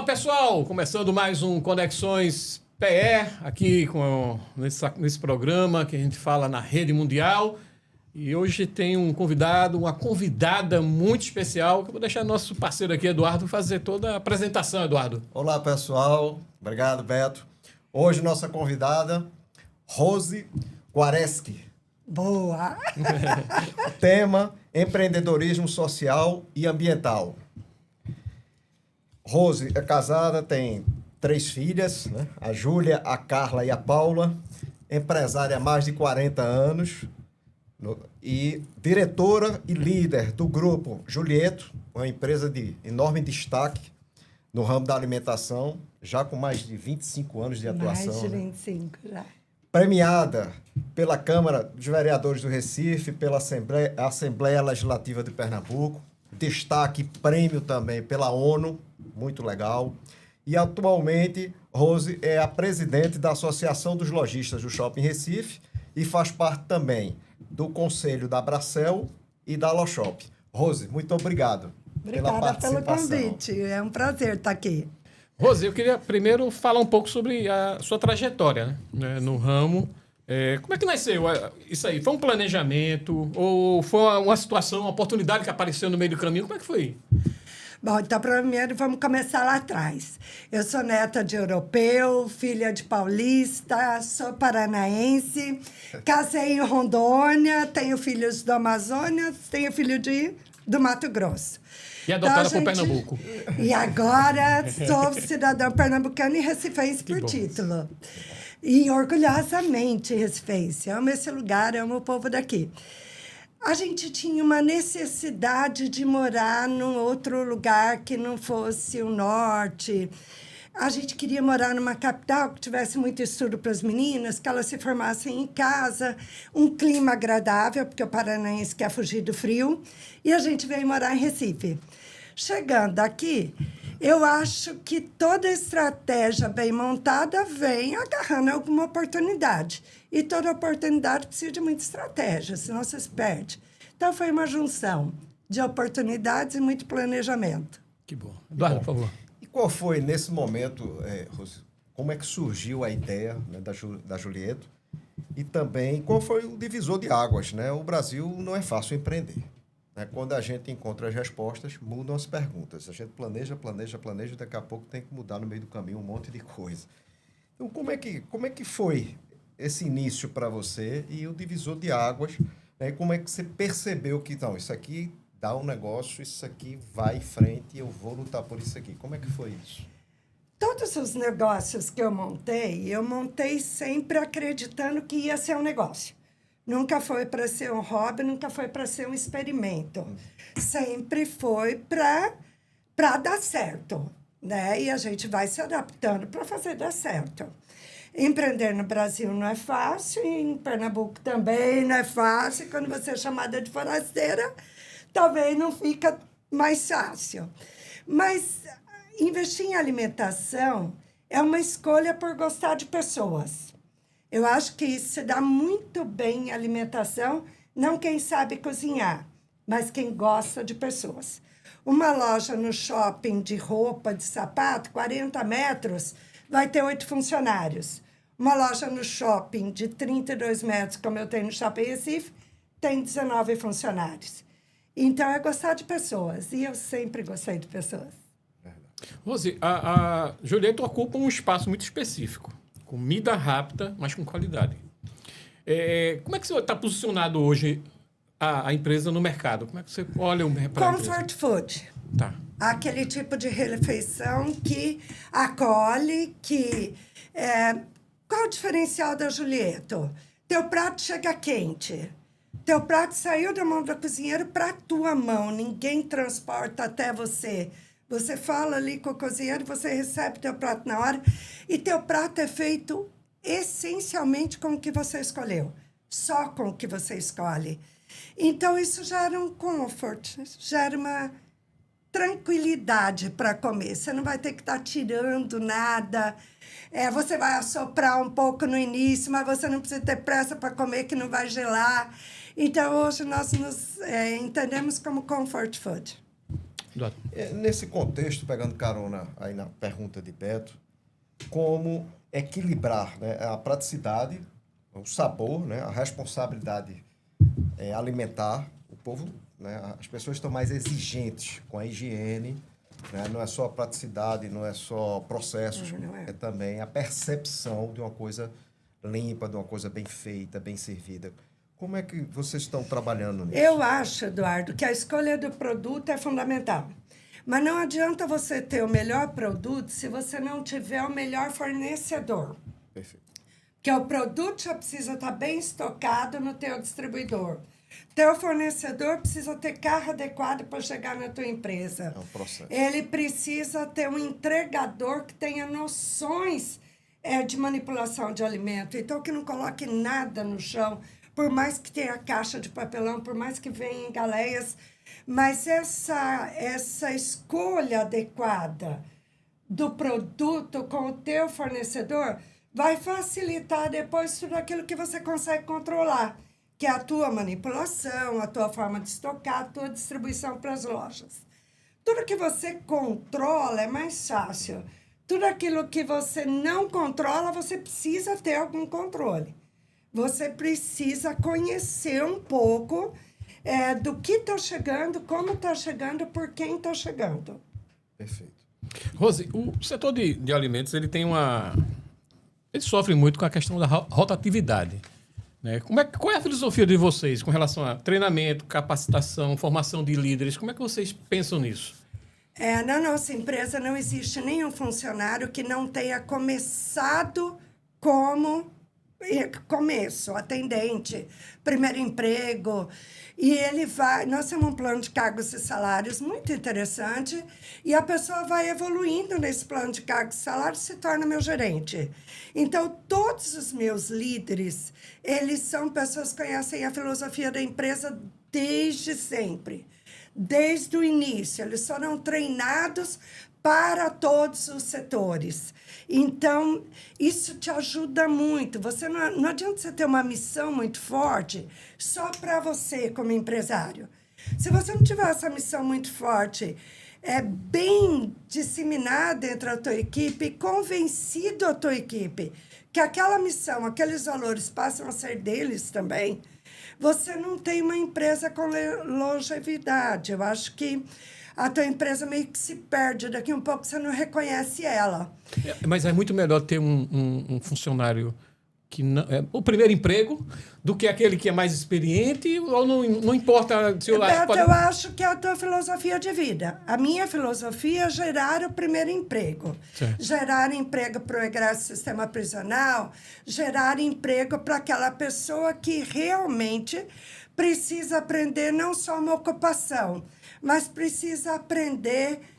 pessoal! Começando mais um Conexões PE, aqui nesse programa que a gente fala na rede mundial. E hoje tem um convidado, uma convidada muito especial, que eu vou deixar nosso parceiro aqui, Eduardo, fazer toda a apresentação, Eduardo. Olá, pessoal. Obrigado, Beto. Hoje, nossa convidada, Rose Guareschi. Boa! Tema: empreendedorismo social e ambiental. Rose é casada, tem 3 filhas, né? A Júlia, a Carla e a Paula. Empresária há mais de 40 anos. E diretora e líder do grupo Julieto, uma empresa de enorme destaque no ramo da alimentação, já com mais de 25 anos de atuação. Mais de 25 já. Premiada pela Câmara dos Vereadores do Recife, pela Assembleia Legislativa de Pernambuco, destaque prêmio também pela ONU, muito legal. E atualmente, Rose é a presidente da Associação dos Lojistas do Shopping Recife e faz parte também do Conselho da Abracel e da Loshop. Rose, muito obrigado pela participação. Obrigada pelo convite, é um prazer estar aqui. Rose, eu queria primeiro falar um pouco sobre a sua trajetória, né, no ramo. Como é que nasceu isso aí? Foi um planejamento ou foi uma situação, uma oportunidade que apareceu no meio do caminho? Como é que foi? Bom, então primeiro vamos começar lá atrás. Eu sou neta de europeu, filha de paulista, sou paranaense, casei em Rondônia, tenho filhos do Amazonas, tenho filho do Mato Grosso. E adotada por Pernambuco. E agora sou cidadã pernambucana e recifense por título. E orgulhosamente recifense. Amo esse lugar, amo o povo daqui. A gente tinha uma necessidade de morar num outro lugar que não fosse o norte. A gente queria morar numa capital que tivesse muito estudo para as meninas, que elas se formassem em casa, um clima agradável, porque o paranaense quer fugir do frio, e a gente veio morar em Recife. Chegando aqui, eu acho que toda estratégia bem montada vem agarrando alguma oportunidade. E toda oportunidade precisa de muita estratégia, senão você se perde. Então, foi uma junção de oportunidades e muito planejamento. Que bom. Eduardo, por favor. E qual foi, nesse momento, Rose, como é que surgiu a ideia, né, da Julieto? E também, qual foi o divisor de águas, né? O Brasil não é fácil empreender. Né? Quando a gente encontra as respostas, mudam as perguntas. A gente planeja, e daqui a pouco tem que mudar no meio do caminho um monte de coisa. Então, como é que foi esse início para você e o divisor de águas? Né? Como é que você percebeu que, então, isso aqui dá um negócio, isso aqui vai em frente, eu vou lutar por isso aqui. Como é que foi isso? Todos os negócios que eu montei sempre acreditando que ia ser um negócio. Nunca foi para ser um hobby, nunca foi para ser um experimento. Sempre foi para dar certo, né? E a gente vai se adaptando para fazer dar certo. Empreender no Brasil não é fácil, e em Pernambuco também não é fácil. Quando você é chamada de forasteira, talvez não fica mais fácil. Mas investir em alimentação é uma escolha por gostar de pessoas. Eu acho que isso se dá muito bem em alimentação, não quem sabe cozinhar, mas quem gosta de pessoas. Uma loja no shopping de roupa, de sapato, 40 metros, vai ter 8 funcionários. Uma loja no shopping de 32 metros, como eu tenho no Shopping Recife, tem 19 funcionários. Então, é gostar de pessoas. E eu sempre gostei de pessoas. Rose, a Julieto ocupa um espaço muito específico. Comida rápida, mas com qualidade. Como é que você está posicionado hoje a empresa no mercado? Como é que você olha para a empresa? Comfort food. Tá. Aquele tipo de refeição que acolhe, que... Qual o diferencial da Julieto? Teu prato chega quente. Teu prato saiu da mão do cozinheiro para a tua mão. Ninguém transporta até você. Você fala ali com o cozinheiro, você recebe teu prato na hora. E teu prato é feito essencialmente com o que você escolheu. Só com o que você escolhe. Então, isso gera um comfort, gera uma tranquilidade para comer. Você não vai ter que estar tirando nada. Você vai assoprar um pouco no início, mas você não precisa ter pressa para comer, que não vai gelar. Então, hoje, nós nos entendemos como comfort food. Eduardo. Nesse contexto, pegando carona aí na pergunta de Beto, como equilibrar, né, a praticidade, o sabor, né, a responsabilidade alimentar. O povo, né, as pessoas estão mais exigentes com a higiene, né, não é só a praticidade, não é só processos, é também a percepção de uma coisa limpa, de uma coisa bem feita, bem servida. Como é que vocês estão trabalhando nisso? Eu acho, Eduardo, que a escolha do produto é fundamental. Mas não adianta você ter o melhor produto se você não tiver o melhor fornecedor. Perfeito. Porque o produto já precisa estar bem estocado no teu distribuidor. Teu fornecedor precisa ter carro adequado para chegar na tua empresa. É um processo. Ele precisa ter um entregador que tenha noções de manipulação de alimento. Então, que não coloque nada no chão, por mais que tenha caixa de papelão, por mais que venha em galeias. Mas essa escolha adequada do produto com o teu fornecedor vai facilitar depois tudo aquilo que você consegue controlar, que é a tua manipulação, a tua forma de estocar, a tua distribuição para as lojas. Tudo que você controla é mais fácil. Tudo aquilo que você não controla, você precisa ter algum controle. Você precisa conhecer um pouco do que está chegando, como está chegando, por quem está chegando. Perfeito. Rose, o setor de alimentos, ele sofre muito com a questão da rotatividade. Né? Qual é a filosofia de vocês com relação a treinamento, capacitação, formação de líderes? Como é que vocês pensam nisso? Na nossa empresa não existe nenhum funcionário que não tenha começado como começo, atendente, primeiro emprego. E nós temos um plano de cargos e salários muito interessante, e a pessoa vai evoluindo nesse plano de cargos e salários e se torna meu gerente. Então, todos os meus líderes, eles são pessoas que conhecem a filosofia da empresa desde sempre, desde o início. Eles foram treinados para todos os setores. Então, isso te ajuda muito. Não adianta você ter uma missão muito forte só para você, como empresário. Se você não tiver essa missão muito forte, bem disseminada entre a tua equipe, convencido a tua equipe que aquela missão, aqueles valores passam a ser deles também, você não tem uma empresa com longevidade. Eu acho que a tua empresa meio que se perde, daqui um pouco você não reconhece ela. Mas é muito melhor ter um funcionário que o primeiro emprego do que aquele que é mais experiente, ou não importa se Beto, eu acho que é a tua filosofia de vida. A minha filosofia é gerar o primeiro emprego. Certo. Gerar emprego para o egresso do sistema prisional, gerar emprego para aquela pessoa que realmente precisa aprender não só uma ocupação, mas precisa aprender a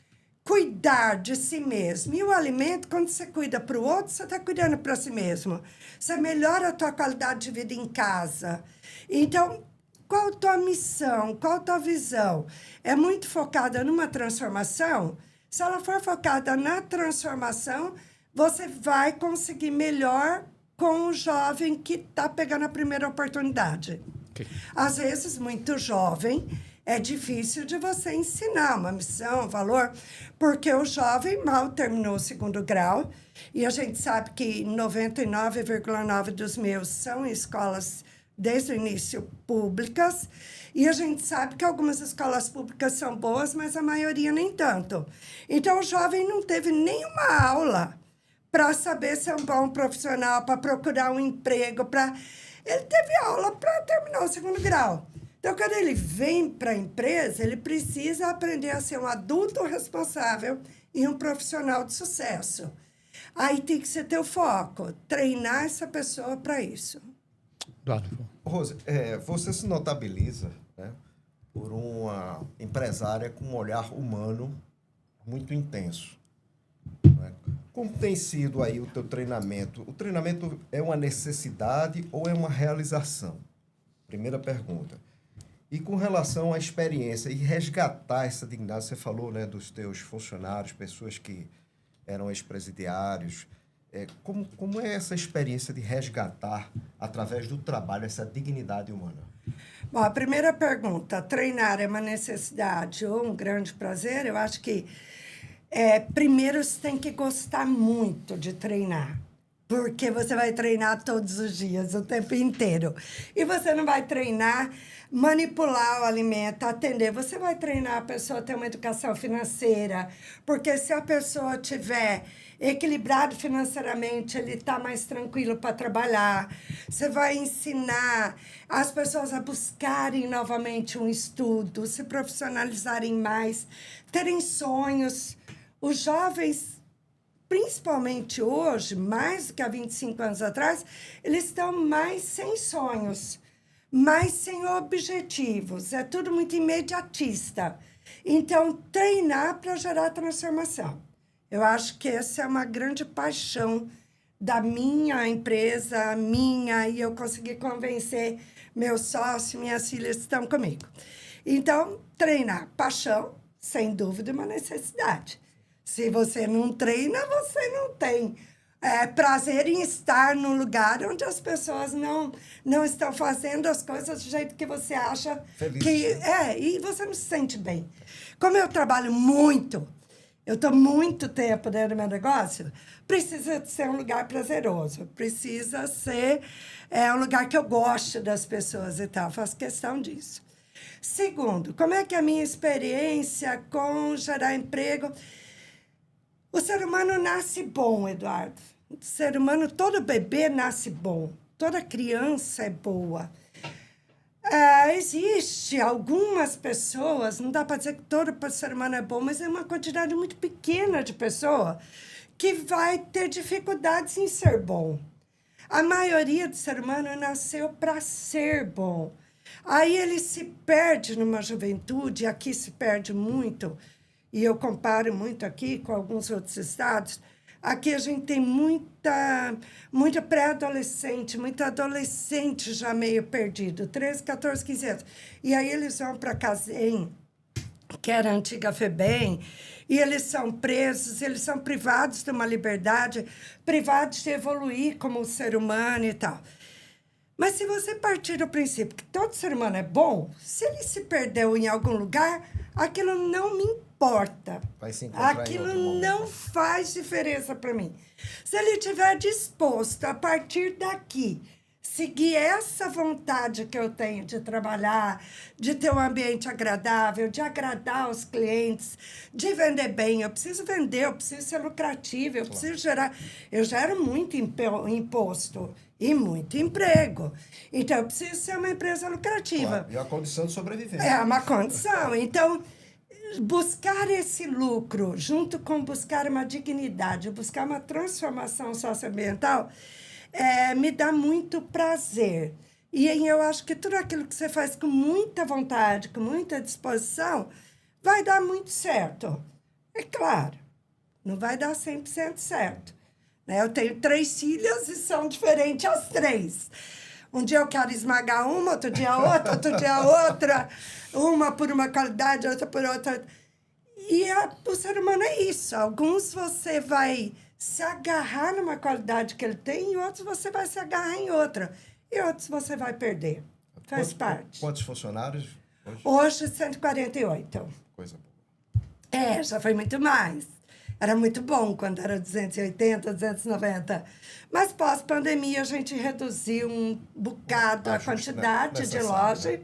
cuidar de si mesmo. E o alimento, quando você cuida para o outro, você está cuidando para si mesmo. Você melhora a tua qualidade de vida em casa. Então, qual a tua missão? Qual a tua visão? É muito focada numa transformação? Se ela for focada na transformação, você vai conseguir melhor com o jovem que está pegando a primeira oportunidade. Okay. Às vezes, muito jovem, é difícil de você ensinar uma missão, um valor, porque o jovem mal terminou o segundo grau, e a gente sabe que 99,9% dos meus são em escolas, desde o início, públicas, e a gente sabe que algumas escolas públicas são boas, mas a maioria nem tanto. Então, o jovem não teve nenhuma aula para saber ser um bom profissional, para procurar um emprego, Ele teve aula para terminar o segundo grau. Então, quando ele vem para a empresa, ele precisa aprender a ser um adulto responsável e um profissional de sucesso. Aí tem que ser teu foco, treinar essa pessoa para isso. Rose, você se notabiliza, né, por uma empresária com um olhar humano muito intenso. Né? Como tem sido aí o teu treinamento? O treinamento é uma necessidade ou é uma realização? Primeira pergunta. E com relação à experiência e resgatar essa dignidade, você falou, né, dos teus funcionários, pessoas que eram ex-presidiários. Como é essa experiência de resgatar, através do trabalho, essa dignidade humana? Bom, a primeira pergunta, treinar é uma necessidade ou um grande prazer? Eu acho que, primeiro, você tem que gostar muito de treinar. Porque você vai treinar todos os dias, o tempo inteiro. E você não vai treinar, manipular o alimento, atender. Você vai treinar a pessoa a ter uma educação financeira. Porque se a pessoa tiver equilibrado financeiramente, ele está mais tranquilo para trabalhar. Você vai ensinar as pessoas a buscarem novamente um estudo, se profissionalizarem mais, terem sonhos. Os jovens, principalmente hoje, mais do que há 25 anos atrás, eles estão mais sem sonhos, mais sem objetivos. É tudo muito imediatista. Então, treinar para gerar transformação. Eu acho que essa é uma grande paixão da minha empresa, e eu consegui convencer meu sócio, minhas filhas estão comigo. Então, treinar, paixão, sem dúvida, é uma necessidade. Se você não treina, você não tem prazer em estar num lugar onde as pessoas não estão fazendo as coisas do jeito que você acha feliz, que e você não se sente bem. Como eu trabalho muito, eu estou muito tempo dentro do meu negócio, precisa ser um lugar prazeroso, precisa ser um lugar que eu goste das pessoas e tal, faço questão disso. Segundo, como é que é a minha experiência com gerar emprego? O ser humano nasce bom, Eduardo. O ser humano, todo bebê nasce bom. Toda criança é boa. Existe algumas pessoas, não dá para dizer que todo ser humano é bom, mas é uma quantidade muito pequena de pessoa que vai ter dificuldades em ser bom. A maioria do ser humano nasceu para ser bom. Aí ele se perde numa juventude, aqui se perde muito, e eu comparo muito aqui com alguns outros estados. Aqui a gente tem muita pré-adolescente, muito adolescente já meio perdido, 13, 14, 15 anos. E aí eles vão para a CASEM, que era a antiga FEBEM, e eles são presos, eles são privados de uma liberdade, privados de evoluir como ser humano e tal. Mas se você partir do princípio que todo ser humano é bom, se ele se perdeu em algum lugar, aquilo não me importa. Vai se encontrar Aquilo em outro momento. não faz diferença para mim. Se ele estiver disposto, a partir daqui, seguir essa vontade que eu tenho de trabalhar, de ter um ambiente agradável, de agradar os clientes, de vender bem. Eu preciso vender, eu preciso ser lucrativo, eu preciso gerar... Eu gero muito imposto e muito emprego. Então, eu preciso ser uma empresa lucrativa. Claro, e a condição de sobrevivência. É uma condição. Então, buscar esse lucro, junto com buscar uma dignidade, buscar uma transformação socioambiental, me dá muito prazer. E eu acho que tudo aquilo que você faz com muita vontade, com muita disposição, vai dar muito certo. É claro, não vai dar 100% certo. Eu tenho 3 filhas e são diferentes as 3. Um dia eu quero esmagar uma, outro dia outra, outro dia outra. Uma por uma qualidade, outra por outra. E o ser humano é isso. Alguns você vai se agarrar numa qualidade que ele tem e outros você vai se agarrar em outra. E outros você vai perder. Faz parte. Quantos funcionários hoje? Hoje, 148. Coisa boa. Já foi muito mais. Era muito bom quando era 280, 290. Mas pós-pandemia a gente reduziu um bocado a quantidade de loja, né?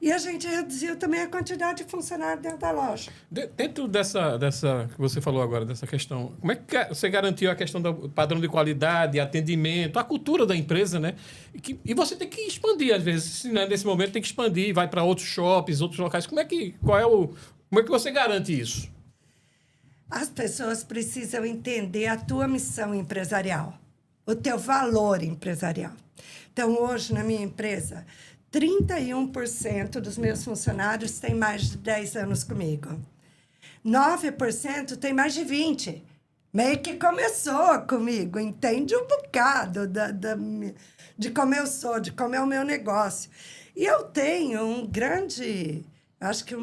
E a gente reduziu também a quantidade de funcionários dentro da loja. Dentro dessa que você falou agora, dessa questão, como é que você garantiu a questão do padrão de qualidade, atendimento, a cultura da empresa, né? E você tem que expandir, às vezes, né? Nesse momento tem que expandir, vai para outros shoppings, outros locais. Como é que você garante isso? As pessoas precisam entender a tua missão empresarial, o teu valor empresarial. Então, hoje, na minha empresa, 31% dos meus funcionários têm mais de 10 anos comigo. 9% tem mais de 20. Meio que começou comigo, entende um bocado de como eu sou, de como é o meu negócio. E eu tenho um grande... Acho que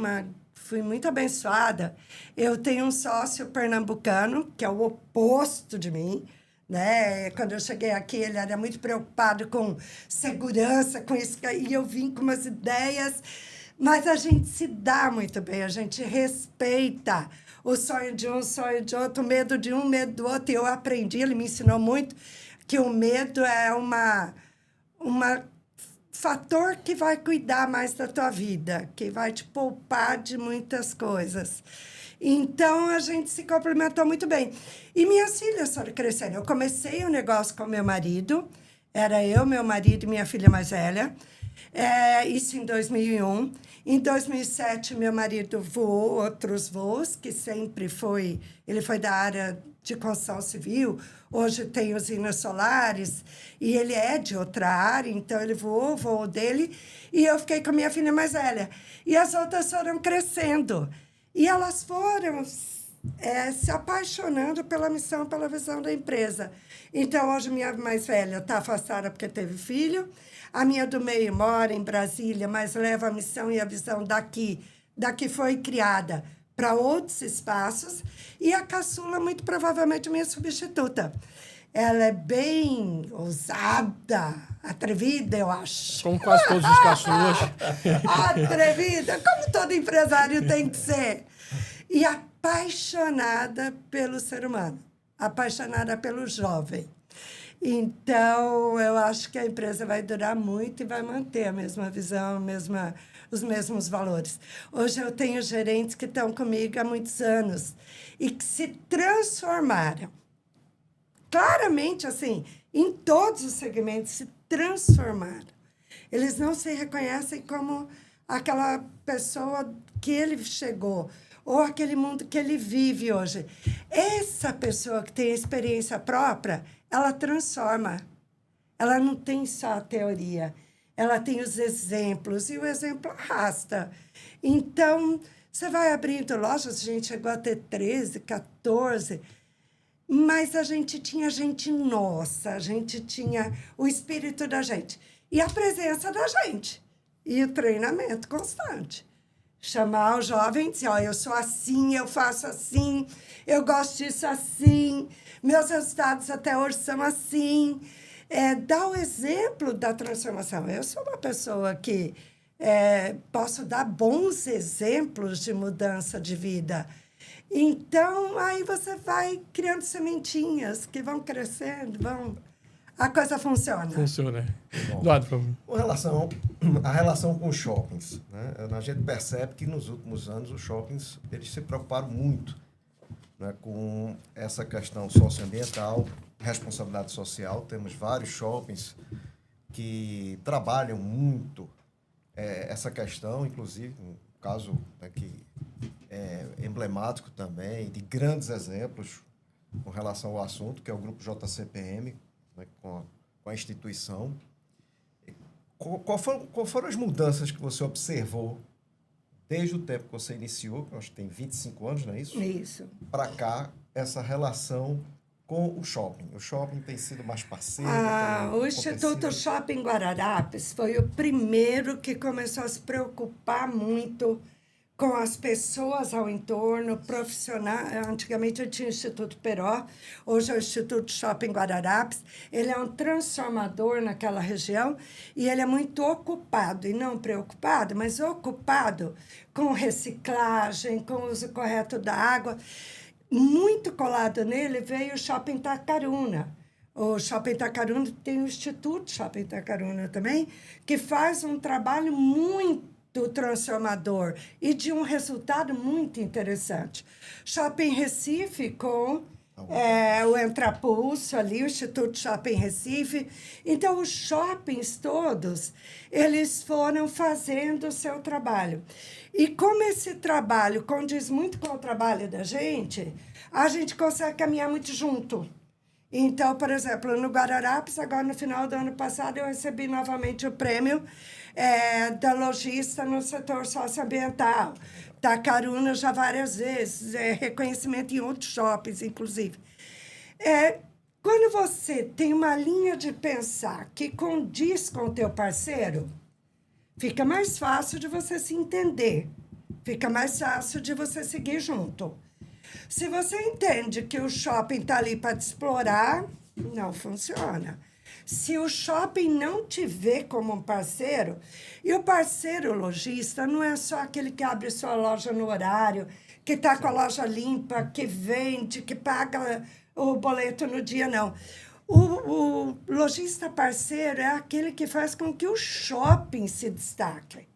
fui muito abençoada. Eu tenho um sócio pernambucano, que é o oposto de mim, né? Quando eu cheguei aqui, ele era muito preocupado com segurança, com isso, e eu vim com umas ideias, mas a gente se dá muito bem, a gente respeita o sonho de um, o sonho de outro, o medo de um, o medo do outro, e eu aprendi, ele me ensinou muito, que o medo é uma fator que vai cuidar mais da tua vida, que vai te poupar de muitas coisas. Então, a gente se complementou muito bem. E minhas filhas foram crescendo. Eu comecei o negócio com meu marido. Era eu, meu marido e minha filha mais velha. Isso em 2001. Em 2007, meu marido voou outros voos, que sempre foi... Ele foi da área de construção civil. Hoje tem usinas solares. E ele é de outra área, então ele voou o voo dele. E eu fiquei com a minha filha mais velha. E as outras foram crescendo. E elas foram se apaixonando pela missão, pela visão da empresa. Então, hoje, minha mais velha está afastada porque teve filho. A minha do meio mora em Brasília, mas leva a missão e a visão daqui foi criada para outros espaços. E a caçula, muito provavelmente, minha substituta. Ela é bem ousada, atrevida, eu acho. Como quase todos os caçulas. Atrevida, como todo empresário tem que ser. E apaixonada pelo ser humano, apaixonada pelo jovem. Então, eu acho que a empresa vai durar muito e vai manter a mesma visão, os mesmos valores. Hoje eu tenho gerentes que estão comigo há muitos anos e que se transformaram. Claramente, assim, em todos os segmentos, se transformaram. Eles não se reconhecem como aquela pessoa que ele chegou, ou aquele mundo que ele vive hoje. Essa pessoa que tem experiência própria, ela transforma. Ela não tem só a teoria, ela tem os exemplos, e o exemplo arrasta. Então, você vai abrindo lojas, a gente chegou a ter 13, 14... Mas a gente tinha gente nossa, a gente tinha o espírito da gente. E a presença da gente. E o treinamento constante. Chamar o jovem e dizer, eu sou assim, eu faço assim, eu gosto disso assim, meus resultados até hoje são assim. Dar o exemplo da transformação. Eu sou uma pessoa que posso dar bons exemplos de mudança de vida. Então, aí você vai criando sementinhas que vão crescendo, a coisa funciona. Funciona. Eduardo, por favor. Com a relação com os shoppings, né? A gente percebe que nos últimos anos os shoppings eles se preocuparam muito, né, com essa questão socioambiental, responsabilidade social. Temos vários shoppings que trabalham muito essa questão, inclusive, um caso que emblemático também, de grandes exemplos com relação ao assunto, que é o Grupo JCPM, né, com a instituição. Qual foram as mudanças que você observou desde o tempo que você iniciou, que eu acho que tem 25 anos, não é isso? Isso. Para cá, essa relação com o shopping. O shopping tem sido mais parceiro? O Instituto Shopping Guararapes foi o primeiro que começou a se preocupar muito com as pessoas ao entorno, profissional. Antigamente eu tinha o Instituto Peró, hoje é o Instituto Shopping Guararapes. Ele é um transformador naquela região e ele é muito ocupado, e não preocupado, mas ocupado com reciclagem, com o uso correto da água. Muito colado nele veio o Shopping Itacaruna. O Shopping Itacaruna tem o Instituto Shopping Itacaruna também, que faz um trabalho muito transformador e de um resultado muito interessante. Shopping Recife com o Entrapulso ali, o Instituto Shopping Recife. Então, os shoppings todos, eles foram fazendo o seu trabalho. E como esse trabalho condiz muito com o trabalho da gente, a gente consegue caminhar muito junto. Então, por exemplo, no Guararapes, agora no final do ano passado, eu recebi novamente o prêmio da lojista no setor socioambiental. Itacaruna já várias vezes, reconhecimento em outros shoppings, inclusive. Quando você tem uma linha de pensar que condiz com o teu parceiro, fica mais fácil de você se entender, fica mais fácil de você seguir junto. Se você entende que o shopping está ali para te explorar, Não funciona. Se o shopping não te vê como um parceiro, e o parceiro lojista não é só aquele que abre sua loja no horário, que está com a loja limpa, que vende, que paga o boleto no dia, não. O lojista parceiro é aquele que faz com que o shopping se destaque.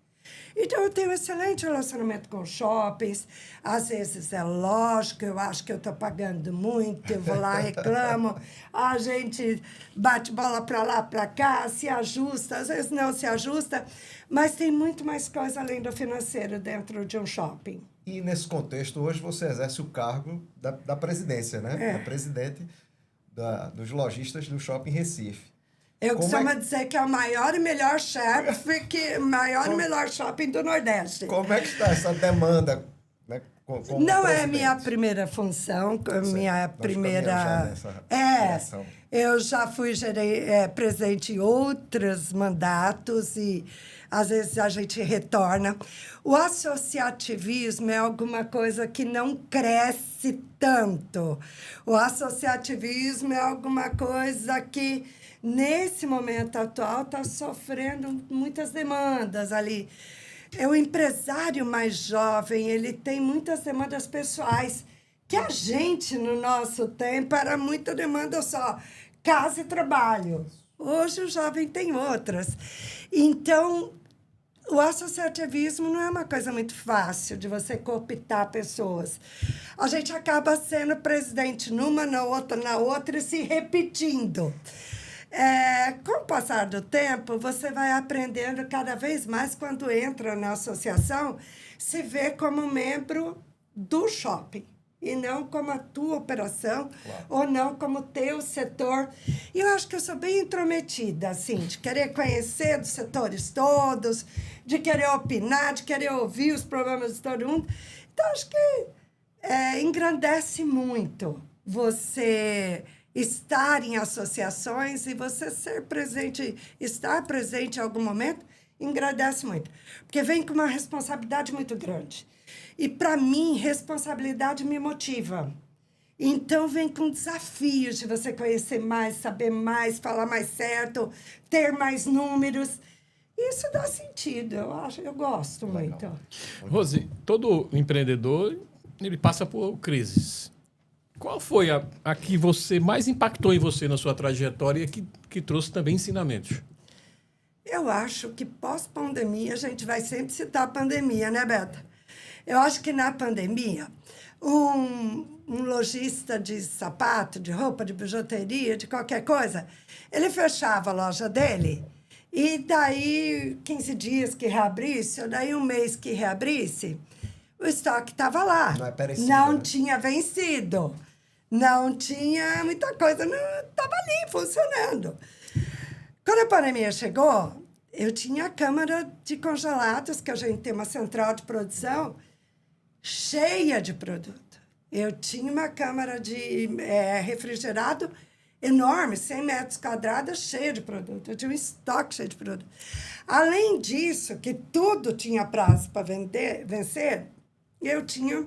Então, eu tenho um excelente relacionamento com shoppings. Às vezes é lógico, eu acho que eu estou pagando muito, eu vou lá, reclamo, a gente bate bola para lá, para cá, se ajusta, às vezes não se ajusta, mas tem muito mais coisa além do financeiro dentro de um shopping. E nesse contexto, hoje você exerce o cargo da presidência, né? É presidente dos lojistas do Shopping Recife. Eu costumo dizer que é o maior e melhor chefe, maior e melhor shopping do Nordeste. Como é que está essa demanda, né? Não é minha primeira função, minha primeira... Eu já fui presidente em outros mandatos e às vezes a gente retorna. O associativismo é alguma coisa que não cresce tanto. O associativismo é alguma coisa que, nesse momento atual, está sofrendo muitas demandas ali. O empresário mais jovem, ele tem muitas demandas pessoais, que a gente, no nosso tempo, era muita demanda só, casa e trabalho. Hoje o jovem tem outras. Então, o associativismo não é uma coisa muito fácil de você cooptar pessoas. A gente acaba sendo presidente numa, na outra e se repetindo. Com o passar do tempo, você vai aprendendo cada vez mais, quando entra na associação, se vê como membro do shopping e não como a tua operação, claro, ou não como o teu setor. E eu acho que eu sou bem intrometida, assim, de querer conhecer dos setores todos, de querer opinar, de querer ouvir os problemas de todo mundo. Então, acho que engrandece muito você estar em associações e você estar presente em algum momento, engrandece muito. Porque vem com uma responsabilidade muito grande. E, para mim, responsabilidade me motiva. Então, vem com desafios de você conhecer mais, saber mais, falar mais certo, ter mais números. Isso dá sentido, eu gosto muito. Rose, todo empreendedor, ele passa por crises. Qual foi a que você mais impactou em você na sua trajetória e que trouxe também ensinamentos? Eu acho que pós-pandemia, a gente vai sempre citar a pandemia, né, Beta? Eu acho que na pandemia, um lojista de sapato, de roupa, de bijuteria, de qualquer coisa, ele fechava a loja dele e daí 15 dias que reabrisse, ou daí um mês que reabrisse, o estoque estava lá. Não é perecível, não, né? Tinha vencido. Não tinha muita coisa, estava ali funcionando. Quando a pandemia chegou, eu tinha a câmara de congelados, que a gente tem uma central de produção cheia de produto. Eu tinha uma câmara de refrigerado enorme, 100 metros quadrados, cheia de produto. Eu tinha um estoque cheio de produto. Além disso, que tudo tinha prazo para vencer, eu tinha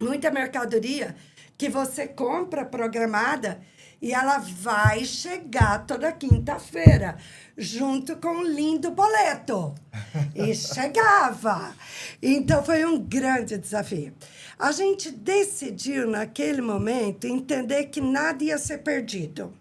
muita mercadoria que você compra programada e ela vai chegar toda quinta-feira, junto com um lindo boleto. E chegava. Então, foi um grande desafio. A gente decidiu, naquele momento, entender que nada ia ser perdido.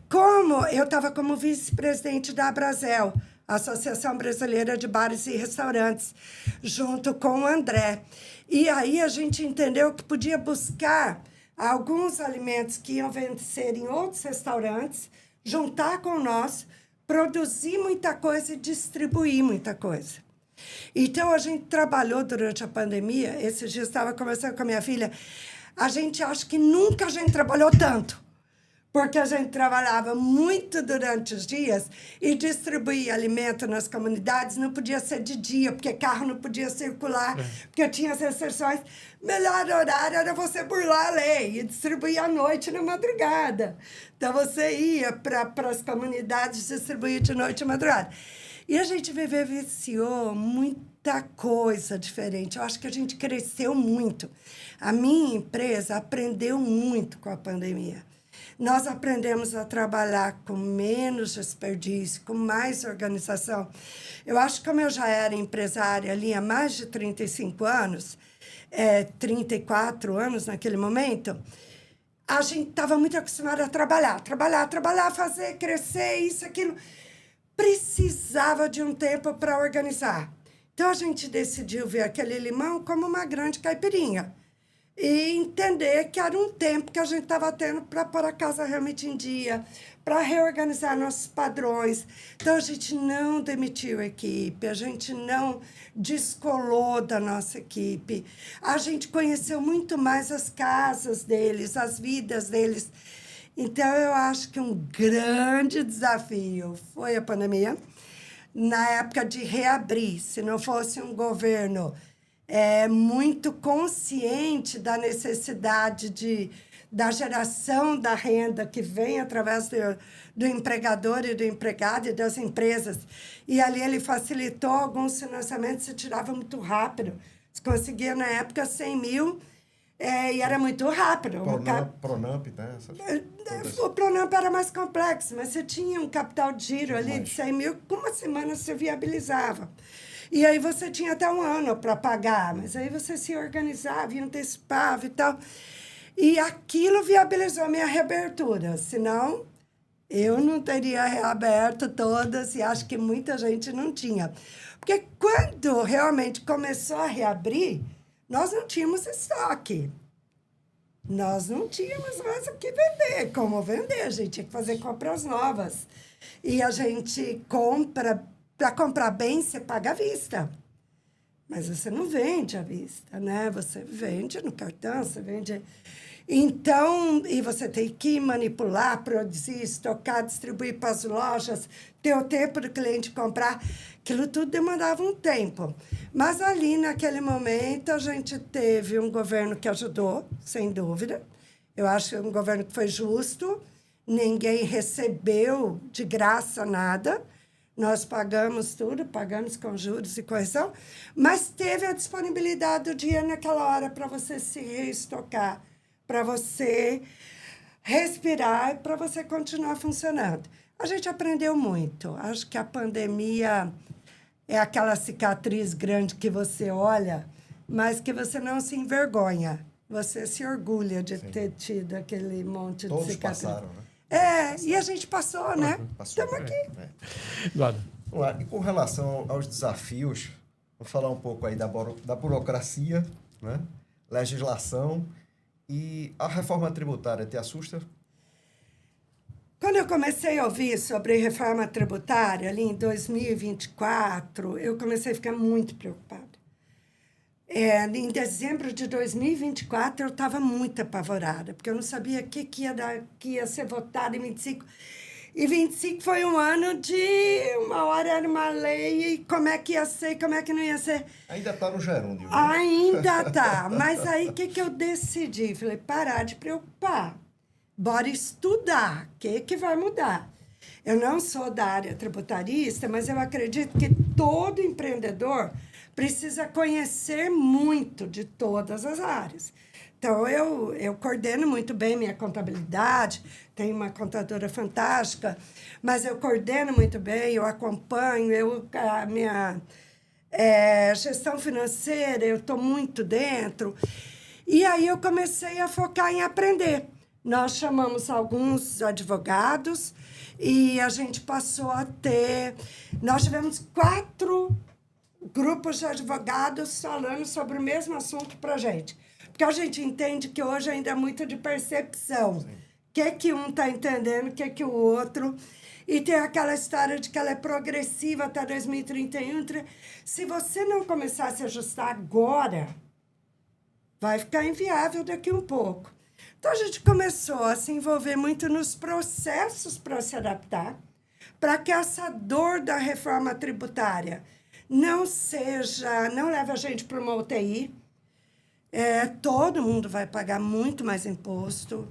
Como eu estava como vice-presidente da Abrazel, Associação Brasileira de Bares e Restaurantes, junto com o André. E aí a gente entendeu que podia buscar alguns alimentos que iam vencer em outros restaurantes, juntar com nós, produzir muita coisa e distribuir muita coisa. Então, a gente trabalhou durante a pandemia. Esses dias eu estava conversando com a minha filha. A gente acha que nunca a gente trabalhou tanto, porque a gente trabalhava muito durante os dias e distribuía alimento nas comunidades. Não podia ser de dia, porque carro não podia circular, porque tinha as restrições. Melhor horário era você burlar a lei e distribuir à noite e na madrugada. Então, você ia para as comunidades distribuir de noite e madrugada. E a gente vivenciou muita coisa diferente. Eu acho que a gente cresceu muito. A minha empresa aprendeu muito com a pandemia. nós aprendemos a trabalhar com menos desperdício, com mais organização. Eu acho que como eu já era empresária ali há mais de 35 anos, 34 anos naquele momento, a gente estava muito acostumada a trabalhar, fazer, crescer, isso, aquilo. Precisava de um tempo para organizar. Então, a gente decidiu ver aquele limão como uma grande caipirinha. E entender que era um tempo que a gente estava tendo para pôr a casa realmente em dia, para reorganizar nossos padrões. Então, a gente não demitiu a equipe, a gente não descolou da nossa equipe. A gente conheceu muito mais as casas deles, as vidas deles. Então, eu acho que um grande desafio foi a pandemia. Na época de reabrir, se não fosse um governo muito consciente da necessidade da geração da renda que vem através do empregador e do empregado e das empresas. E ali ele facilitou alguns financiamentos, se tirava muito rápido. Você conseguia, na época, 100 mil, e era muito rápido. Pronamp, né? O Pronamp era mais complexo, mas você tinha um capital de giro ali de 100 mil, com uma semana você viabilizava. E aí você tinha até um ano para pagar, mas aí você se organizava e antecipava e tal. E aquilo viabilizou a minha reabertura, senão eu não teria reaberto todas e acho que muita gente não tinha. Porque quando realmente começou a reabrir, nós não tínhamos estoque. Nós não tínhamos mais o que vender. Como vender? A gente tinha que fazer compras novas. E a gente compra... Para comprar bem, você paga à vista. Mas você não vende à vista, né? Você vende no cartão, você vende... Então, e você tem que manipular, produzir, estocar, distribuir para as lojas, ter o tempo do cliente comprar. Aquilo tudo demandava um tempo. Mas ali, naquele momento, a gente teve um governo que ajudou, sem dúvida. Eu acho que um governo que foi justo. Ninguém recebeu de graça nada. Nós pagamos tudo, pagamos com juros e correção, mas teve a disponibilidade do dinheiro naquela hora para você se reestocar, para você respirar e para você continuar funcionando. A gente aprendeu muito. Acho que a pandemia é aquela cicatriz grande que você olha, mas que você não se envergonha. Você se orgulha de ter tido aquele monte de cicatriz. Todos passaram, né? E a gente passou, né? Estamos aqui. Eduardo. Vamos lá. E com relação aos desafios, vou falar um pouco aí da burocracia, né? Legislação e a reforma tributária. Te assusta? Quando eu comecei a ouvir sobre reforma tributária, ali em 2024, eu comecei a ficar muito preocupada. Em dezembro de 2024, eu estava muito apavorada, porque eu não sabia o que ia ser votado em 25. E 25 foi um ano de uma hora era uma lei, e como é que ia ser, como é que não ia ser. Ainda está no gerúndio. Né? Ainda está. Mas aí o que eu decidi? Falei, parar de preocupar. Bora estudar. O que vai mudar? Eu não sou da área tributarista, mas eu acredito que todo empreendedor precisa conhecer muito de todas as áreas. Então, eu coordeno muito bem minha contabilidade, tenho uma contadora fantástica, mas eu coordeno muito bem, eu acompanho, a minha gestão financeira, eu estou muito dentro. E aí eu comecei a focar em aprender. Nós chamamos alguns advogados e a gente passou a ter... Nós tivemos 4 grupos de advogados falando sobre o mesmo assunto para a gente. Porque a gente entende que hoje ainda é muito de percepção. O que um está entendendo, o que o outro... E tem aquela história de que ela é progressiva até 2031. Se você não começar a se ajustar agora, vai ficar inviável daqui um pouco. Então, a gente começou a se envolver muito nos processos para se adaptar, para que essa dor da reforma tributária não leve a gente para uma UTI. Todo mundo vai pagar muito mais imposto,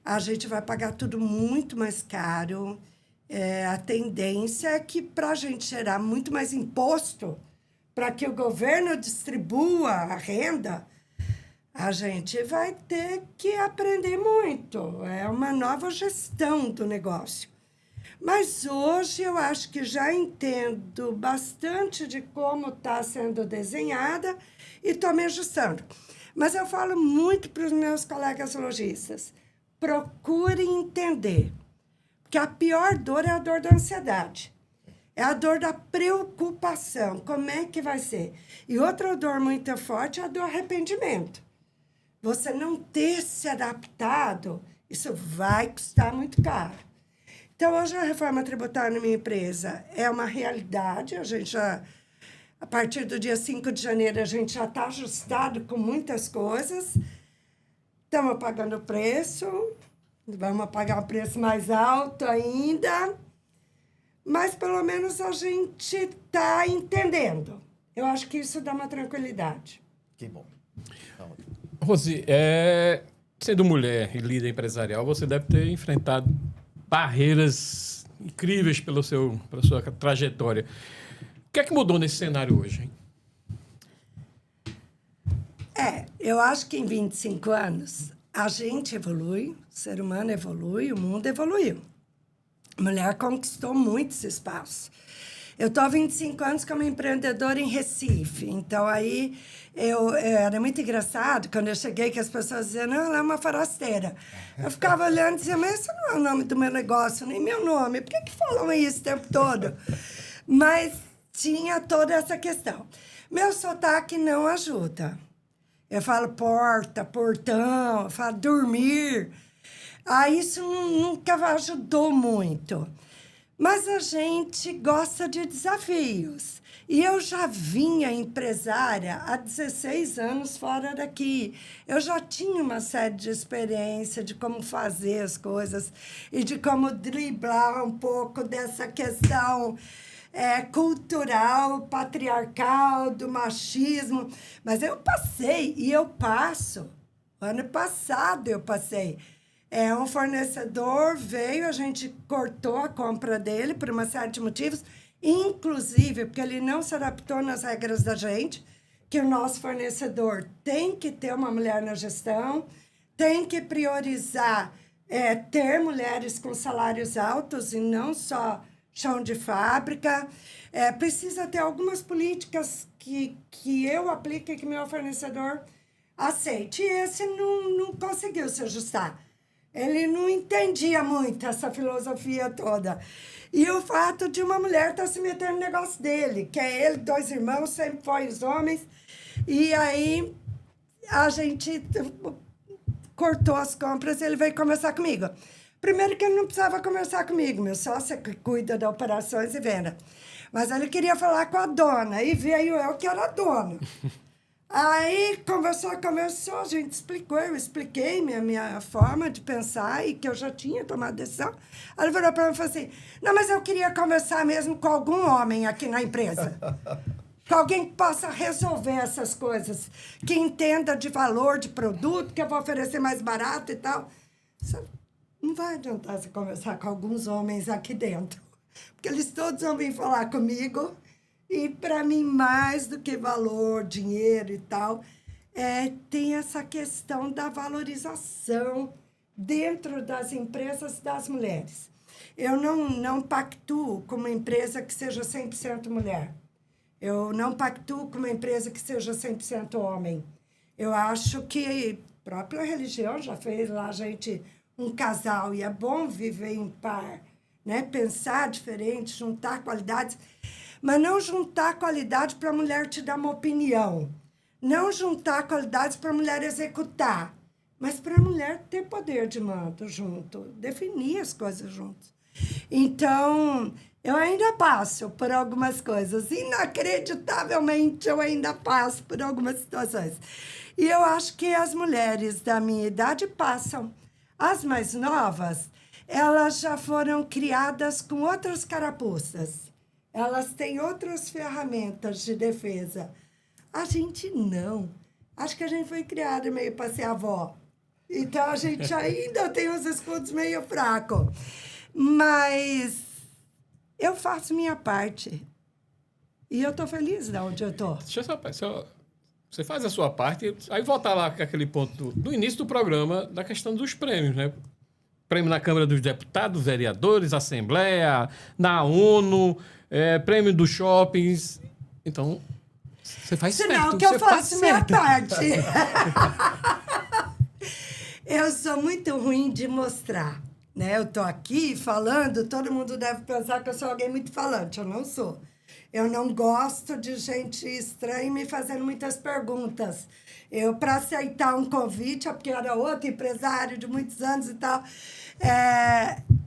a gente vai pagar tudo muito mais caro. A tendência é que, para a gente gerar muito mais imposto, para que o governo distribua a renda, A gente vai ter que aprender muito. É uma nova gestão do negócio. Mas hoje eu acho que já entendo bastante de como está sendo desenhada e estou me ajustando. Mas eu falo muito para os meus colegas lojistas, procurem entender, porque a pior dor é a dor da ansiedade, é a dor da preocupação, como é que vai ser? E outra dor muito forte é a do arrependimento. Você não ter se adaptado, isso vai custar muito caro. Então, hoje a reforma tributária na minha empresa é uma realidade. A gente já, a partir do dia 5 de janeiro, a gente já está ajustado com muitas coisas. Estamos pagando o preço, vamos pagar um preço mais alto ainda, mas pelo menos a gente está entendendo. Eu acho que isso dá uma tranquilidade. Que bom. Rose, sendo mulher e líder empresarial, você deve ter enfrentado barreiras incríveis pela sua trajetória. O que é que mudou nesse cenário hoje, hein? Eu acho que em 25 anos a gente evolui, o ser humano evolui, o mundo evoluiu. A mulher conquistou muito esse espaço. Eu estou há 25 anos como empreendedora em Recife, então aí era muito engraçado quando eu cheguei que as pessoas diziam, não, ela é uma forasteira. Eu ficava olhando e dizia, mas esse não é o nome do meu negócio, nem meu nome, por que falam isso o tempo todo? Mas tinha toda essa questão. Meu sotaque não ajuda. Eu falo porta, portão, eu falo dormir. Isso nunca ajudou muito. Mas a gente gosta de desafios. E eu já vinha empresária há 16 anos fora daqui. Eu já tinha uma série de experiência de como fazer as coisas e de como driblar um pouco dessa questão cultural, patriarcal, do machismo. Mas eu passei e eu passo. Ano passado eu passei. Um fornecedor veio, a gente cortou a compra dele por uma série de motivos, inclusive porque ele não se adaptou nas regras da gente, que o nosso fornecedor tem que ter uma mulher na gestão, tem que priorizar ter mulheres com salários altos e não só chão de fábrica. Precisa ter algumas políticas que eu aplique e que meu fornecedor aceite. E esse não conseguiu se ajustar. Ele não entendia muito essa filosofia toda. E o fato de uma mulher estar se metendo no negócio dele, que é ele, 2 irmãos, sempre foi os homens. E aí a gente cortou as compras e ele veio conversar comigo. Primeiro que ele não precisava conversar comigo, meu sócio que cuida de operações e venda. Mas ele queria falar com a dona, e veio eu que era a dona. Aí, conversou, a gente explicou, eu expliquei minha forma de pensar e que eu já tinha tomado decisão. Aí ele virou para mim e falou assim, não, mas eu queria conversar mesmo com algum homem aqui na empresa. Com alguém que possa resolver essas coisas, que entenda de valor de produto, que eu vou oferecer mais barato e tal. Não vai adiantar você conversar com alguns homens aqui dentro, porque eles todos vão vir falar comigo. E, para mim, mais do que valor, dinheiro e tal, tem essa questão da valorização dentro das empresas das mulheres. Eu não pactuo com uma empresa que seja 100% mulher. Eu não pactuo com uma empresa que seja 100% homem. Eu acho que a própria religião já fez lá, gente, um casal, e é bom viver em par, né? Pensar diferente, juntar qualidades. Mas não juntar qualidade para a mulher te dar uma opinião. Não juntar qualidades para a mulher executar. Mas para a mulher ter poder de mando junto. Definir as coisas juntos. Então, eu ainda passo por algumas coisas. Inacreditavelmente, eu ainda passo por algumas situações. E eu acho que as mulheres da minha idade passam. As mais novas, elas já foram criadas com outras carapuças. Elas têm outras ferramentas de defesa. A gente não. Acho que a gente foi criada meio para ser avó. Então, a gente ainda tem os escudos meio fracos. Mas eu faço minha parte. E eu estou feliz de onde eu estou. Deixa eu Você faz a sua parte, aí voltar lá com aquele ponto do início do programa, da questão dos prêmios, né? Prêmio na Câmara dos Deputados, vereadores, Assembleia, na ONU, prêmio dos shoppings. Então, você faz certo. Senão que eu você faz faço minha certo. parte. Eu sou muito ruim de mostrar, né? Eu tô aqui falando, todo mundo deve pensar que eu sou alguém muito falante. Eu não sou. Eu não gosto de gente estranha me fazendo muitas perguntas. Eu, para aceitar um convite, porque eu era outro empresário de muitos anos e tal,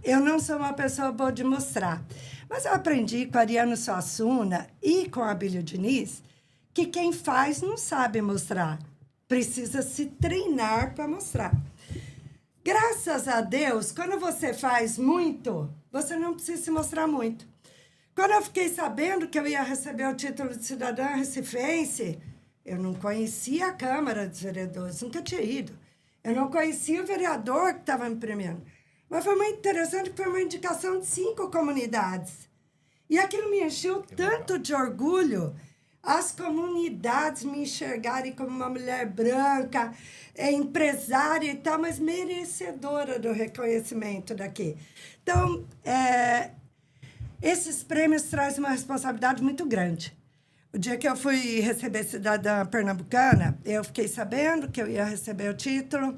eu não sou uma pessoa boa de mostrar. Mas eu aprendi com a Ariano Suassuna e com a Abílio Diniz que quem faz não sabe mostrar. Precisa se treinar para mostrar. Graças a Deus, quando você faz muito, você não precisa se mostrar muito. Quando eu fiquei sabendo que eu ia receber o título de cidadã recifense, eu não conhecia a Câmara dos Vereadores, nunca tinha ido. Eu não conhecia o vereador que estava me premiando. Mas foi muito interessante, foi uma indicação de 5 comunidades. E aquilo me encheu tanto de orgulho. As comunidades me enxergarem como uma mulher branca, empresária e tal, mas merecedora do reconhecimento daqui. Então, esses prêmios trazem uma responsabilidade muito grande. O dia que eu fui receber cidadã pernambucana, eu fiquei sabendo que eu ia receber o título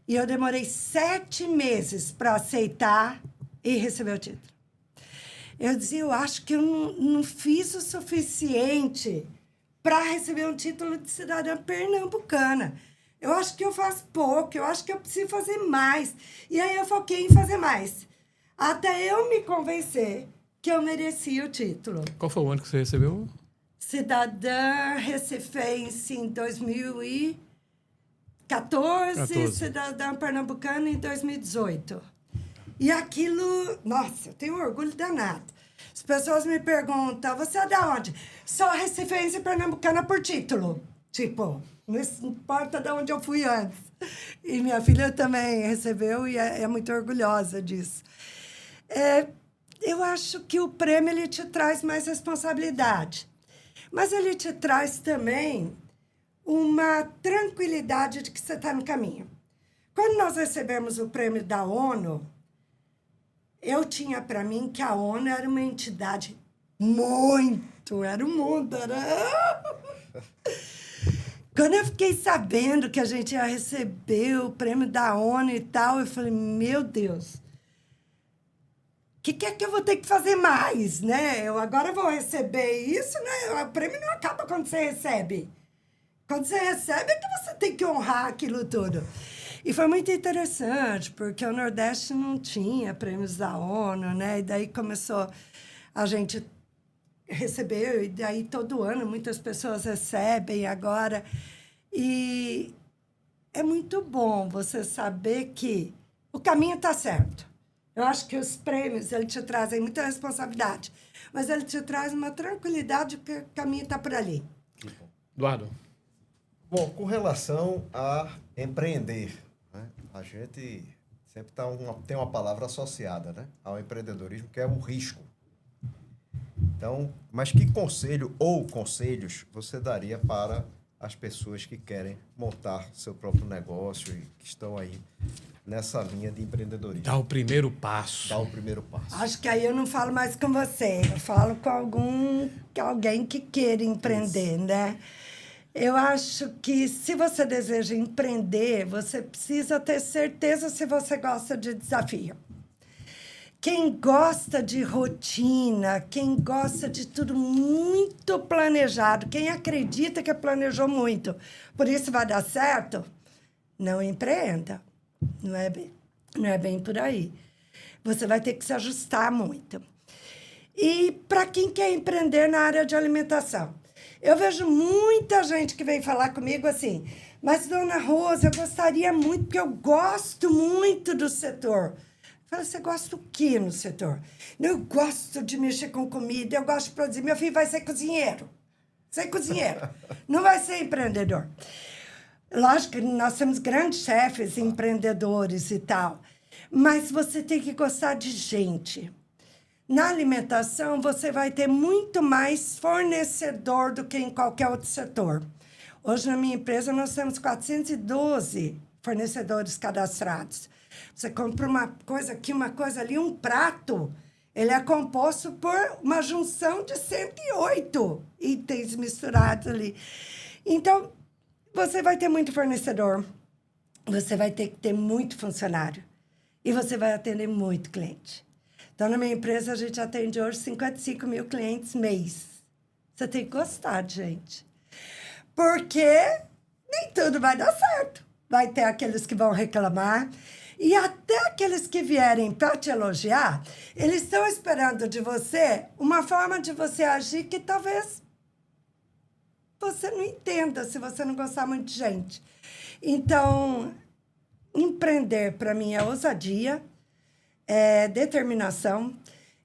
e eu demorei 7 meses para aceitar e receber o título. Eu dizia, eu acho que eu não fiz o suficiente para receber um título de cidadã pernambucana. Eu acho que eu faço pouco, eu acho que eu preciso fazer mais. E aí eu foquei em fazer mais. Até eu me convencer que eu merecia o título. Qual foi o ano que você recebeu? Cidadã recifense em 2014, cidadã pernambucana em 2018. E aquilo, nossa, eu tenho um orgulho danado. As pessoas me perguntam, você é de onde? Sou recifense pernambucana por título. Tipo, não importa de onde eu fui antes. E minha filha também recebeu e é muito orgulhosa disso. Eu acho que o prêmio ele te traz mais responsabilidade. Mas ele te traz também uma tranquilidade de que você está no caminho. Quando nós recebemos o prêmio da ONU, eu tinha para mim que a ONU era uma entidade era um mundo, era... Quando eu fiquei sabendo que a gente ia receber o prêmio da ONU e tal, eu falei, meu Deus, o que é que eu vou ter que fazer mais, né? Eu agora vou receber isso, né? O prêmio não acaba quando você recebe. Quando você recebe é que você tem que honrar aquilo tudo. E foi muito interessante, porque o Nordeste não tinha prêmios da ONU, né? E daí começou a gente receber, e daí todo ano muitas pessoas recebem agora. E é muito bom você saber que o caminho está certo. Eu acho que os prêmios, eles te trazem muita responsabilidade, mas ele te traz uma tranquilidade que o caminho está por ali. Eduardo. Bom, com relação a empreender, né? A gente sempre tem uma palavra associada, né, ao empreendedorismo, que é o risco. Então, mas que conselho ou conselhos você daria para as pessoas que querem montar seu próprio negócio e que estão aí nessa linha de empreendedorismo? Dá o primeiro passo. Dá o primeiro passo. Acho que aí eu não falo mais com você, eu falo com alguém que queira empreender, né? Eu acho que se você deseja empreender, você precisa ter certeza se você gosta de desafio. Quem gosta de rotina, quem gosta de tudo muito planejado, quem acredita que planejou muito, por isso vai dar certo, não empreenda. Não é bem por aí. Você vai ter que se ajustar muito. E para quem quer empreender na área de alimentação, eu vejo muita gente que vem falar comigo assim, mas, dona Rosa, eu gostaria muito, porque eu gosto muito do setor. Eu falo, você gosta do quê no setor? Eu gosto de mexer com comida, eu gosto de produzir. Meu filho vai ser cozinheiro. Ser cozinheiro. Não vai ser empreendedor. Lógico que nós temos grandes chefes, empreendedores e tal, mas você tem que gostar de gente. Na alimentação, você vai ter muito mais fornecedor do que em qualquer outro setor. Hoje, na minha empresa, nós temos 412 fornecedores cadastrados. Você compra uma coisa aqui, uma coisa ali, um prato, ele é composto por uma junção de 108 itens misturados ali. Então, você vai ter muito fornecedor, você vai ter que ter muito funcionário e você vai atender muito cliente. Então, na minha empresa, a gente atende hoje 55 mil clientes mês. Você tem que gostar de gente. Porque nem tudo vai dar certo. Vai ter aqueles que vão reclamar. E até aqueles que vierem para te elogiar, eles estão esperando de você uma forma de você agir que talvez você não entenda se você não gostar muito de gente. Então, empreender, para mim, é ousadia, é determinação.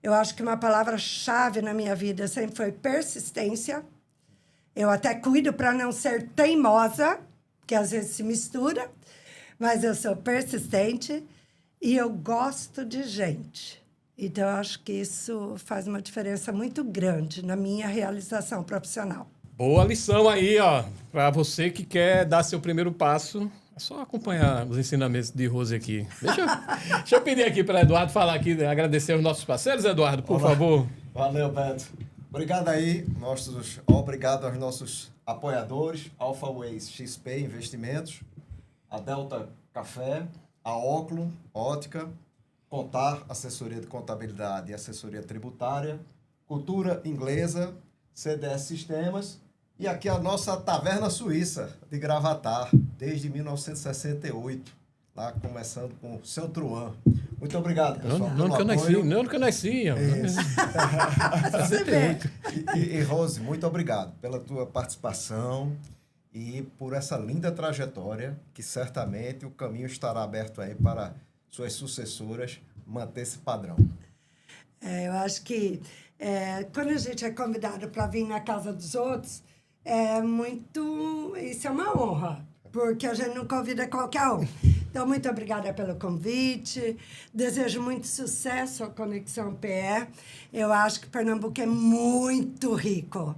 Eu acho que uma palavra-chave na minha vida sempre foi persistência. Eu até cuido para não ser teimosa, que às vezes se mistura, mas eu sou persistente e eu gosto de gente. Então, eu acho que isso faz uma diferença muito grande na minha realização profissional. Boa lição aí, ó, para você que quer dar seu primeiro passo. É só acompanhar os ensinamentos de Rose aqui. Deixa eu pedir aqui para Eduardo falar aqui, agradecer aos nossos parceiros, Eduardo, por favor. Valeu, Beto. Obrigado aí, obrigado aos nossos apoiadores, Alpha Ways XP Investimentos, a Delta Café, a Óculo Ótica, Contar, assessoria de contabilidade e assessoria tributária, Cultura Inglesa, CDS Sistemas e aqui a nossa Taverna Suíça de Gravatar, desde 1968, lá começando com o seu Truan. Muito obrigado, pessoal. Não que eu nasci. Você vê. E Rose, muito obrigado pela tua participação e por essa linda trajetória, que certamente o caminho estará aberto aí para suas sucessoras manter esse padrão. Eu acho que quando a gente é convidado para vir na casa dos outros, isso é uma honra, porque a gente não convida qualquer um. Então, muito obrigada pelo convite. Desejo muito sucesso à Conexão PE. Eu acho que Pernambuco é muito rico.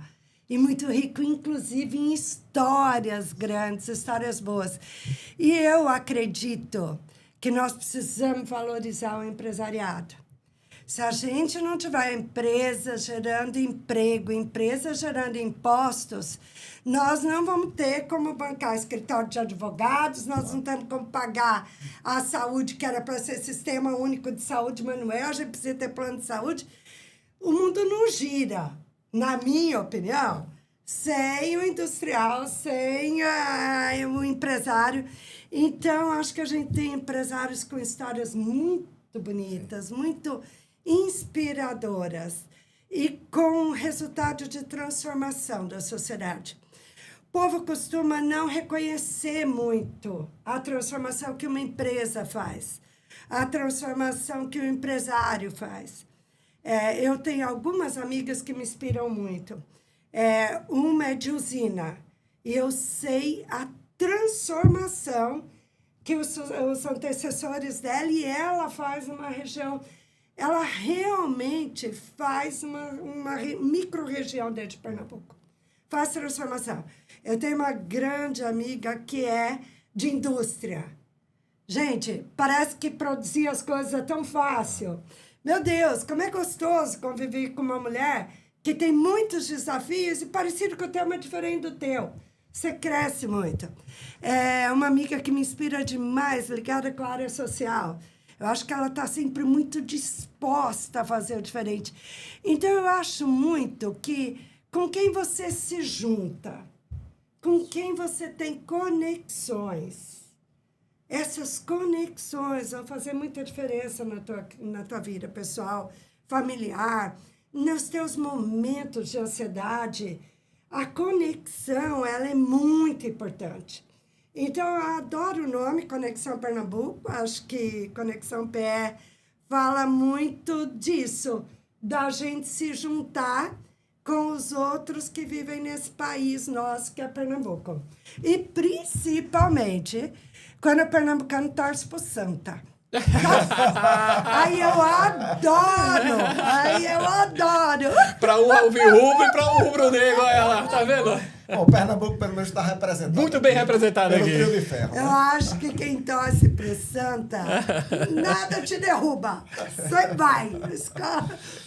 E muito rico, inclusive, em histórias grandes, histórias boas. E eu acredito que nós precisamos valorizar o empresariado. Se a gente não tiver empresa gerando emprego, empresa gerando impostos, nós não vamos ter como bancar escritório de advogados, nós não temos como pagar a saúde, que era para ser Sistema Único de Saúde, mas não é, a gente precisa ter plano de saúde. O mundo não gira, na minha opinião, sem o industrial, sem o empresário. Então, acho que a gente tem empresários com histórias muito bonitas, muito inspiradoras e com resultado de transformação da sociedade. O povo costuma não reconhecer muito a transformação que uma empresa faz, a transformação que o empresário faz. Eu tenho algumas amigas que me inspiram muito. Uma é de usina, e eu sei a transformação que os antecessores dela, e ela faz uma região. Ela realmente faz uma micro-região dentro de Pernambuco. Faz transformação. Eu tenho uma grande amiga que é de indústria. Gente, parece que produzir as coisas é tão fácil. Meu Deus, como é gostoso conviver com uma mulher que tem muitos desafios e parecido que o teu é diferente do teu. Você cresce muito. É uma amiga que me inspira demais, ligada com a área social. Eu acho que ela está sempre muito disposta a fazer o diferente. Então, eu acho muito que com quem você se junta, com quem você tem conexões, essas conexões vão fazer muita diferença na tua vida pessoal, familiar, nos teus momentos de ansiedade. A conexão, ela é muito importante. Então, eu adoro o nome, Conexão Pernambuco. Acho que Conexão PE fala muito disso, da gente se juntar com os outros que vivem nesse país nosso, que é Pernambuco. E, principalmente, quando o pernambucano torce pro Santa. Aí eu adoro. Para um alvirrubro e para um rubro-negro, olha lá, tá vendo? Bom, o Pernambuco, pelo menos, está representado. Muito bem representado pelo aqui. trio de ferro. Eu acho que quem torce pro Santa, nada te derruba. Você vai.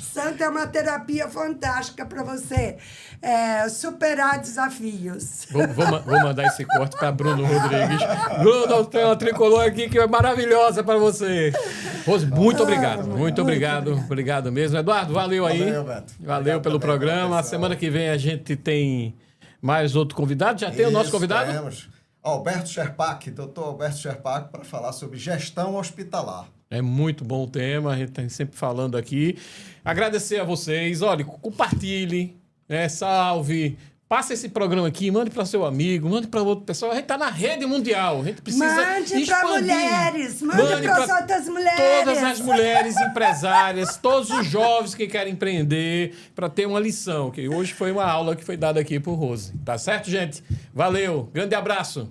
Santa é uma terapia fantástica para você superar desafios. Vou mandar esse corte para Bruno Rodrigues. Bruno, tem uma tricolor aqui que é maravilhosa para você. Rose, muito obrigado. Muito obrigado. Obrigado mesmo. Eduardo, valeu aí. Valeu, Beto. Valeu Obrigado pelo também programa. pela Semana que vem a gente tem mais outro convidado. Já tem o nosso convidado? Temos. Alberto Scherpak, doutor Alberto Scherpak, para falar sobre gestão hospitalar. É muito bom o tema, a gente está sempre falando aqui. Agradecer a vocês. Olha, compartilhe, né? Salve. Passe esse programa aqui, mande para seu amigo, mande para outro pessoal. A gente está na rede mundial, a gente precisa Mande para mulheres, mande para as outras mulheres. Todas as mulheres empresárias, todos os jovens que querem empreender, para ter uma lição, que hoje foi uma aula que foi dada aqui por Rose. Tá certo, gente? Valeu, grande abraço.